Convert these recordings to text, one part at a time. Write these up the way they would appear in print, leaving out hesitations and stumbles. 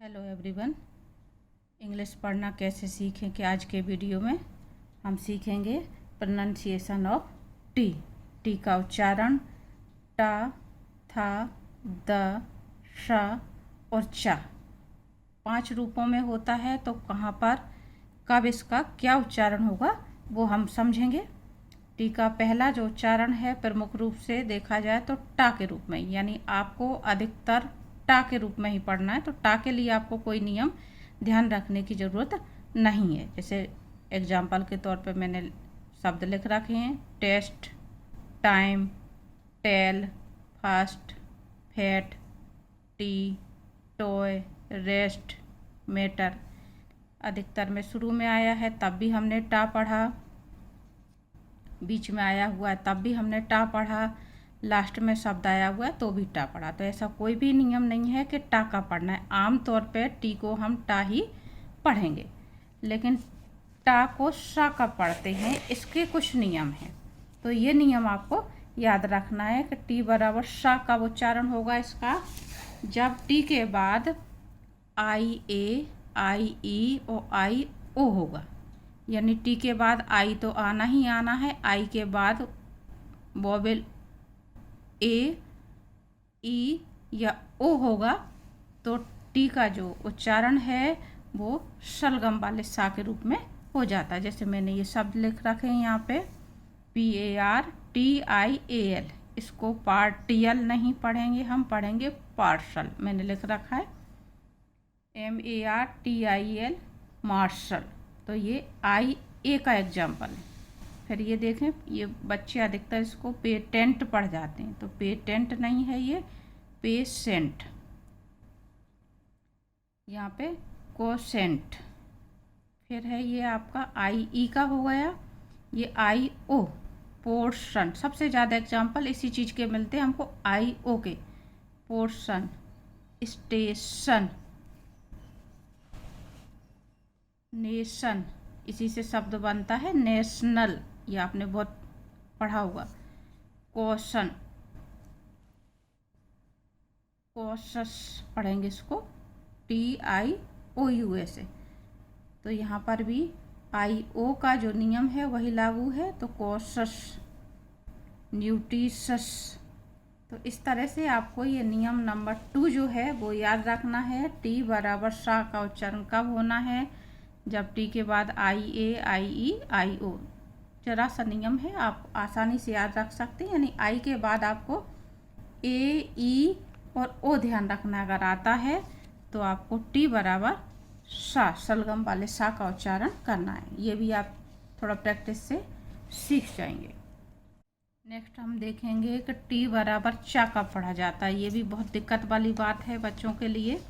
Hello everyone. English पढ़ना कैसे सीखें कि आज के वीडियो में हम सीखेंगे प्रोनाउंसिएशन ऑफ टी। टी का उच्चारण टा, था, द, श और चा 5 रूपों में होता है। तो कहाँ पर कब इसका क्या उच्चारण होगा वो हम समझेंगे। टी का पहला जो उच्चारण है प्रमुख रूप से देखा जाए तो टा के रूप में, यानी आपको अधिकतर टा के रूप में ही पढ़ना है। तो टा के लिए आपको कोई नियम ध्यान रखने की ज़रूरत नहीं है। जैसे एग्जाम्पल के तौर पे मैंने शब्द लिख रखे हैं: test, time, tell, fast, fat, tea, toy, rest, matter. अधिकतर में शुरू में आया है तब भी हमने टा पढ़ा, बीच में आया हुआ है तब भी हमने टा पढ़ा, लास्ट में शब्द आया हुआ है तो भी टा पढ़ा। तो ऐसा कोई भी नियम नहीं है कि टा का पढ़ना है। आम तौर पे टी को हम टा ही पढ़ेंगे, लेकिन टा को सा का पढ़ते हैं, इसके कुछ नियम हैं। तो ये नियम आपको याद रखना है कि टी बराबर सा का उच्चारण होगा इसका जब टी के बाद आई ए, आई ई और आई ओ होगा। यानी टी के बाद आई तो आना ही आना है, आई के बाद वोवेल ए, ई या ओ होगा तो टी का जो उच्चारण है वो शलगम वाले सा के रूप में हो जाता है। जैसे मैंने ये शब्द लिख रखे हैं यहाँ पे PARTIAL। इसको पार्टियल नहीं पढ़ेंगे, हम पढ़ेंगे पार्शल। मैंने लिख रखा है MARTIL, मार्शल। तो ये आई ए का एग्जाम्पल है। फिर ये देखें, ये बच्चे अधिकतर इसको पेटेंट पढ़ जाते हैं, तो पेटेंट नहीं है, ये पेशेंट। यहाँ पे कोसेंट। फिर है ये आपका आई ई का हो गया, ये आई ओ, पोर्शन। सबसे ज़्यादा एग्जाम्पल इसी चीज़ के मिलते हैं हमको आई ओ के। पोर्शन, स्टेशन, नेशन, इसी से शब्द बनता है नेशनल, ये आपने बहुत पढ़ा हुआ। क्वेश्चन, कोशस पढ़ेंगे इसको TIOUS से। तो यहाँ पर भी आई ओ का जो नियम है वही लागू है, तो कोशस, न्यूट्रिशस। तो इस तरह से आपको ये नियम नंबर 2 जो है वो याद रखना है। टी बराबर सा का उच्चारण कब होना है? जब टी के बाद आई ए, आई ई, आई ओ। जरा सा नियम है, आप आसानी से याद रख सकते हैं। यानी आई के बाद आपको ए, ई और ओ ध्यान रखना। अगर आता है तो आपको टी बराबर सा, शलगम वाले सा का उच्चारण करना है। ये भी आप थोड़ा प्रैक्टिस से सीख जाएंगे। नेक्स्ट हम देखेंगे कि टी बराबर चा का पढ़ा जाता है। ये भी बहुत दिक्कत वाली बात है बच्चों के लिए।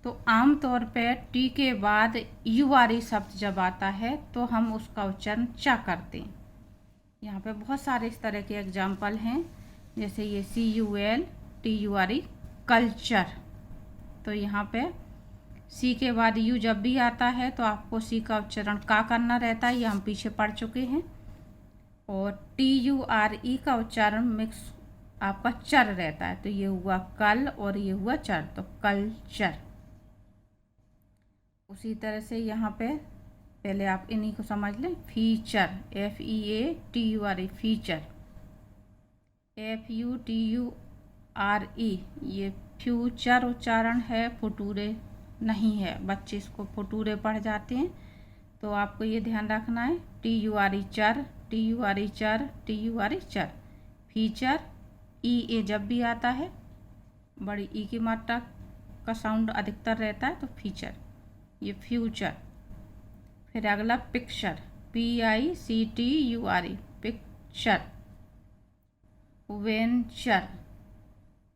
तो आम तौर पे टी के बाद युवारी शब्द जब आता है तो हम उसका उच्चारण चा करते हैं। यहाँ पे बहुत सारे इस तरह के एग्जाम्पल हैं, जैसे ये CULTURE, कल्चर। तो यहाँ पे सी के बाद यू जब भी आता है तो आपको सी का उच्चारण का करना रहता है, ये हम पीछे पढ़ चुके हैं। और TURE का उच्चारण मिक्स आपका चर रहता है, तो ये हुआ कल और ये हुआ चर, तो कल्चर। उसी तरह से यहाँ पे पहले आप इन्हीं को समझ लें। Feature, FEATURE, feature. FUTURE, ये फ्यूचर उच्चारण है, फुटूरे नहीं है। बच्चे इसको फुटूरे पढ़ जाते हैं, तो आपको ये ध्यान रखना है। TURE चर, TURE चर, TURE चर। फीचर, EA जब भी आता है, बड़ी ई की मात्रा का साउंड अधिकतर रहता है, तो फीचर। ये फ्यूचर। फिर अगला पिक्चर, PICTURE, पिक्चर। वेंचर,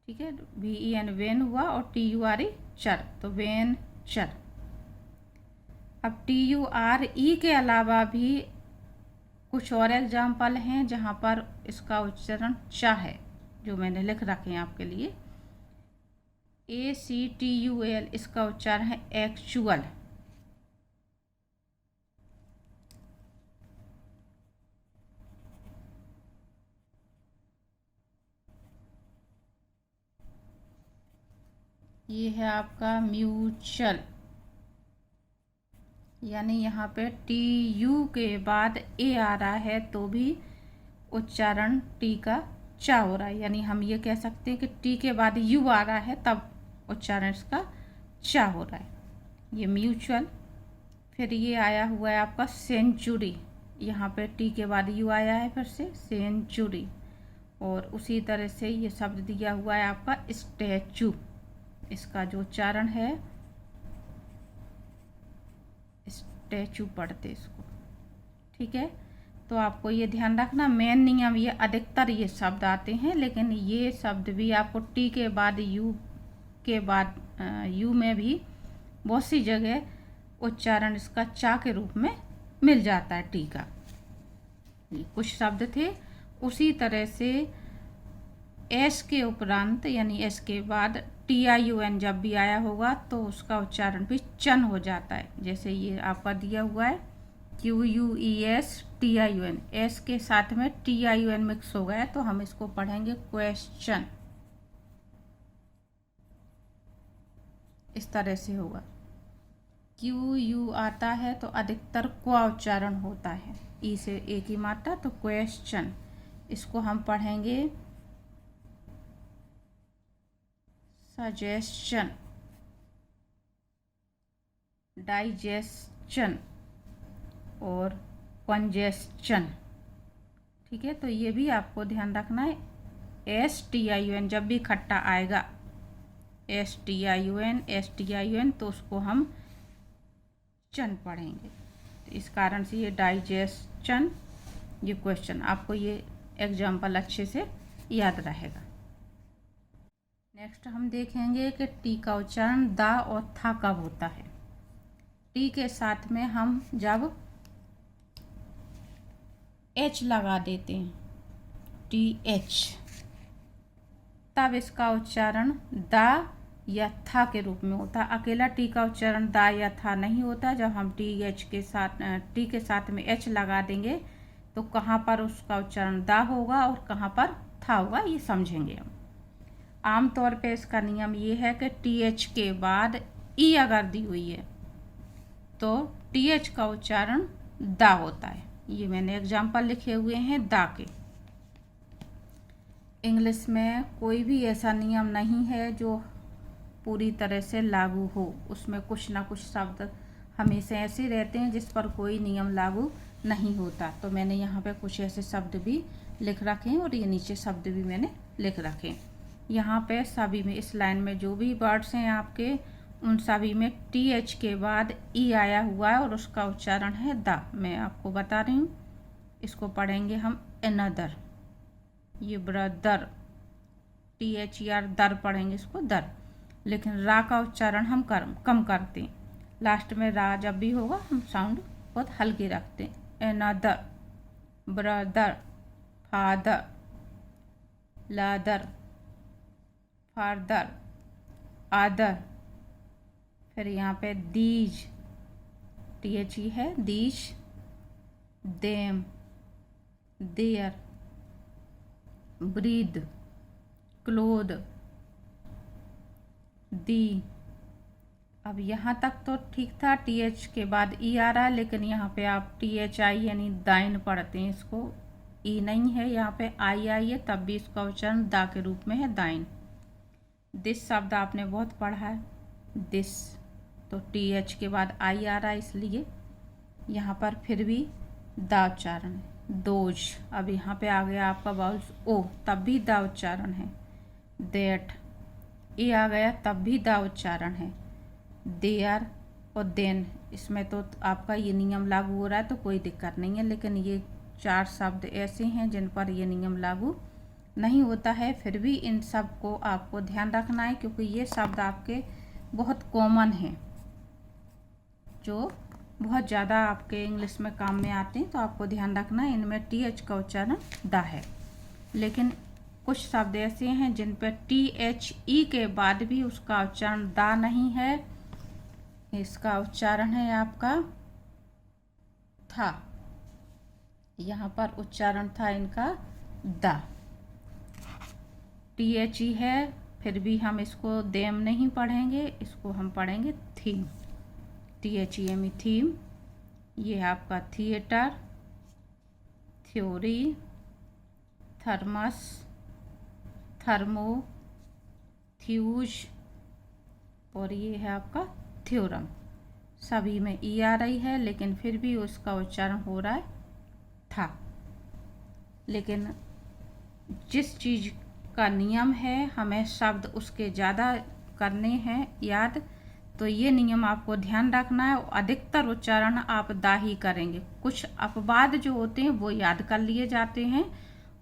ठीक है, VEN वेन हुआ और TURE चर, तो वेंचर। अब TURE के अलावा भी कुछ और एग्जाम्पल हैं जहाँ पर इसका उच्चारण चा है, जो मैंने लिख रखे हैं आपके लिए। ACTUAL, इसका उच्चारण है एक्चुअल। ये है आपका म्यूचुअल, यानी यहाँ पे टी यू के बाद ए आ रहा है तो भी उच्चारण टी का चा हो रहा है, यानी हम ये कह सकते हैं कि टी के बाद यू आ रहा है तब उच्चारण इसका चा हो रहा है। ये म्यूचुअल। फिर ये आया हुआ है आपका सेंचुरी, यहाँ पे टी के बाद यू आया है फिर से सेंचुरी। और उसी तरह से ये शब्द दिया हुआ है आपका स्टैचू, इसका जो उच्चारण है स्टैचू पढ़ते इसको, ठीक है। तो आपको ये ध्यान रखना, मेन नियम ये अधिकतर ये शब्द आते हैं, लेकिन ये शब्द भी आपको टी के बाद यू के बाद यू में भी बहुत सी जगह उच्चारण इसका चा के रूप में मिल जाता है टी का। ये कुछ शब्द थे। उसी तरह से एस के उपरांत यानी एस के बाद टी आई यू एन जब भी आया होगा तो उसका उच्चारण भी चन हो जाता है। जैसे ये आपका दिया हुआ है Q U E S T I U N, S के साथ में T I U N mix हो गया है तो हम इसको पढ़ेंगे क्वेश्चन, इस तरह से होगा। क्यू यू आता है तो अधिकतर क्वा उच्चारण होता है, ई से एक ही मात्रा, तो क्वेश्चन। इसको हम पढ़ेंगे सजेशन, डाइजेशन और कंजेशन, ठीक है। तो ये भी आपको ध्यान रखना है, S T I U N जब भी खट्टा आएगा S T I U N तो उसको हम चन पढ़ेंगे। तो इस कारण से ये डाइजेशन, ये क्वेश्चन, आपको ये एग्जाम्पल अच्छे से याद रहेगा। नेक्स्ट हम देखेंगे कि टी का उच्चारण दा और था कब होता है। टी के साथ में हम जब एच लगा देते हैं, टी एच, तब इसका उच्चारण दा या था के रूप में होता है। अकेला टी का उच्चारण दा या था नहीं होता। जब हम टी के साथ में एच लगा देंगे तो कहाँ पर उसका उच्चारण दा होगा और कहाँ पर था होगा ये समझेंगे हम। आमतौर पे इसका नियम ये है कि टी एच के बाद ई अगर दी हुई है तो टी एच का उच्चारण दा होता है। ये मैंने एग्जाम्पल लिखे हुए हैं दा के। इंग्लिश में कोई भी ऐसा नियम नहीं है जो पूरी तरह से लागू हो, उसमें कुछ ना कुछ शब्द हमेशा ऐसे रहते हैं जिस पर कोई नियम लागू नहीं होता। तो मैंने यहाँ पे कुछ ऐसे शब्द भी लिख रखे हैं और ये नीचे शब्द भी मैंने लिख रखे हैं। यहाँ पे सभी में इस लाइन में जो भी वर्ड्स हैं आपके उन सभी में टी एच के बाद ई आया हुआ है और उसका उच्चारण है दा। मैं आपको बता रही हूँ, इसको पढ़ेंगे हम अनदर, ये brother, T H E R दर पढ़ेंगे इसको दर। लेकिन रा का उच्चारण हम कम करते हैं, लास्ट में रा जब भी होगा हम साउंड बहुत हल्की रखते हैं। Another, brother, father, lather, father, आदर। फिर यहाँ पे दीज, टी एच ई है these, them, there, breathe, clothe, the. अब यहाँ तक तो ठीक था, टी एच के बाद ई आ रहा है, लेकिन यहाँ पे आप टी एच आई यानी दाइन पढ़ते हैं, इसको ई नहीं है, यहाँ पे आई आई है, तब भी इसका उच्चारण दा के रूप में है दाइन। दिस शब्द आपने बहुत पढ़ा है, दिस, तो टी एच के बाद आई आ रहा है इसलिए यहाँ पर फिर भी दा उच्चारण है। दोज, अब यहाँ पे आ गया आपका बाउल्स ओ, तब भी दा उच्चारण है। देट, ए आ गया तब भी दा उच्चारण है। देयर और देन, इसमें तो आपका ये नियम लागू हो रहा है तो कोई दिक्कत नहीं है, लेकिन ये चार शब्द ऐसे हैं जिन पर ये नियम लागू नहीं होता है। फिर भी इन सब को आपको ध्यान रखना है क्योंकि ये शब्द आपके बहुत कॉमन हैं, जो बहुत ज़्यादा आपके इंग्लिश में काम में आते हैं, तो आपको ध्यान रखना है इनमें टी एच का उच्चारण दा है। लेकिन कुछ शब्द ऐसे हैं जिन पर टी एच ई के बाद भी उसका उच्चारण दा नहीं है, इसका उच्चारण है आपका था। यहाँ पर उच्चारण था इनका दा, टी एच ई है फिर भी हम इसको देम नहीं पढ़ेंगे, इसको हम पढ़ेंगे थीम, THEME थीम। ये है आपका थिएटर, थ्योरी, थर्मस, थर्मो, थ्यूज, और ये है आपका थ्योरम। सभी में ई आ रही है, लेकिन फिर भी उसका उच्चारण हो रहा है था। लेकिन जिस चीज़ का नियम है हमें शब्द उसके ज़्यादा करने हैं याद, तो ये नियम आपको ध्यान रखना है। अधिकतर उच्चारण आप दा ही करेंगे, कुछ अपवाद जो होते हैं वो याद कर लिए जाते हैं,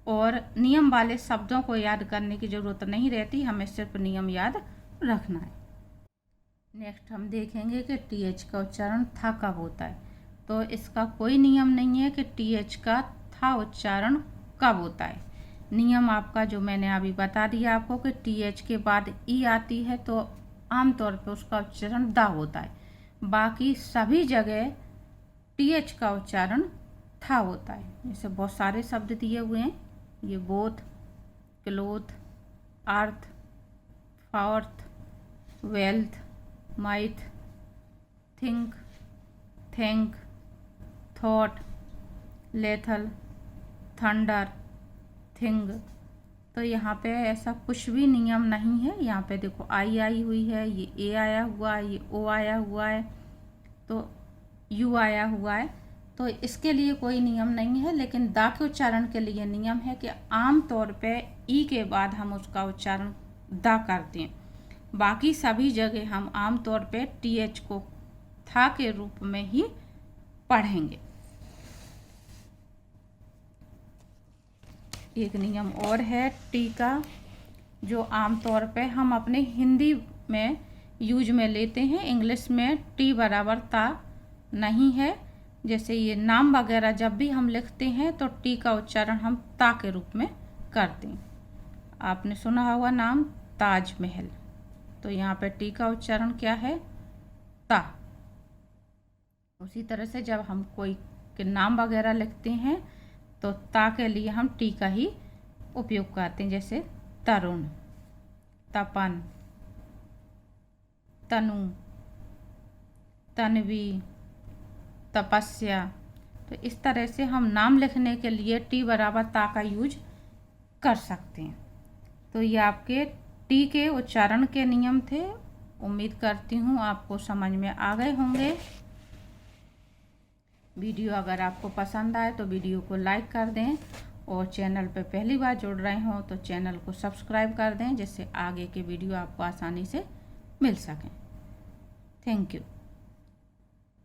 और नियम वाले शब्दों को याद करने की ज़रूरत नहीं रहती, हमें सिर्फ नियम याद रखना है। नेक्स्ट हम देखेंगे कि TH का उच्चारण था कब होता है। तो इसका कोई नियम नहीं है कि TH का था उच्चारण कब होता है। नियम आपका जो मैंने अभी बता दिया आपको कि TH के बाद ई आती है तो आमतौर पर उसका उच्चारण दा होता है। बाकी सभी जगह TH का उच्चारण था होता है। जैसे बहुत सारे शब्द दिए हुए हैं, ये both, cloth, earth, fourth, wealth, myth, think, think, thought, lethal, thunder, thing. तो यहाँ पे ऐसा कुछ भी नियम नहीं है। यहाँ पे देखो आई हुई है, ये ए आया हुआ है, ये ओ आया हुआ है, तो यू आया हुआ है, तो इसके लिए कोई नियम नहीं है। लेकिन दा के उच्चारण के लिए नियम है कि आम तौर पे ई के बाद हम उसका उच्चारण दा करते हैं। बाकी सभी जगह हम आम तौर पे TH को था के रूप में ही पढ़ेंगे। एक नियम और है टी का, जो आम तौर पे हम अपने हिंदी में यूज में लेते हैं। इंग्लिश में टी बराबर ता नहीं है। जैसे ये नाम वगैरह जब भी हम लिखते हैं तो टी का उच्चारण हम ता के रूप में करते हैं। आपने सुना होगा नाम ताजमहल, तो यहाँ पे टी का उच्चारण क्या है? ता। उसी तरह से जब हम कोई के नाम वगैरह लिखते हैं तो ता के लिए हम टी का ही उपयोग करते हैं। जैसे तरुण, तपन, तनु, तन्वी, तपस्या। तो इस तरह से हम नाम लिखने के लिए टी बराबर ता का यूज कर सकते हैं। तो ये आपके टी के उच्चारण के नियम थे। उम्मीद करती हूँ आपको समझ में आ गए होंगे। वीडियो अगर आपको पसंद आए तो वीडियो को लाइक कर दें, और चैनल पर पहली बार जुड़ रहे हों तो चैनल को सब्सक्राइब कर दें, जिससे आगे के वीडियो आपको आसानी से मिल सकें। Thank you.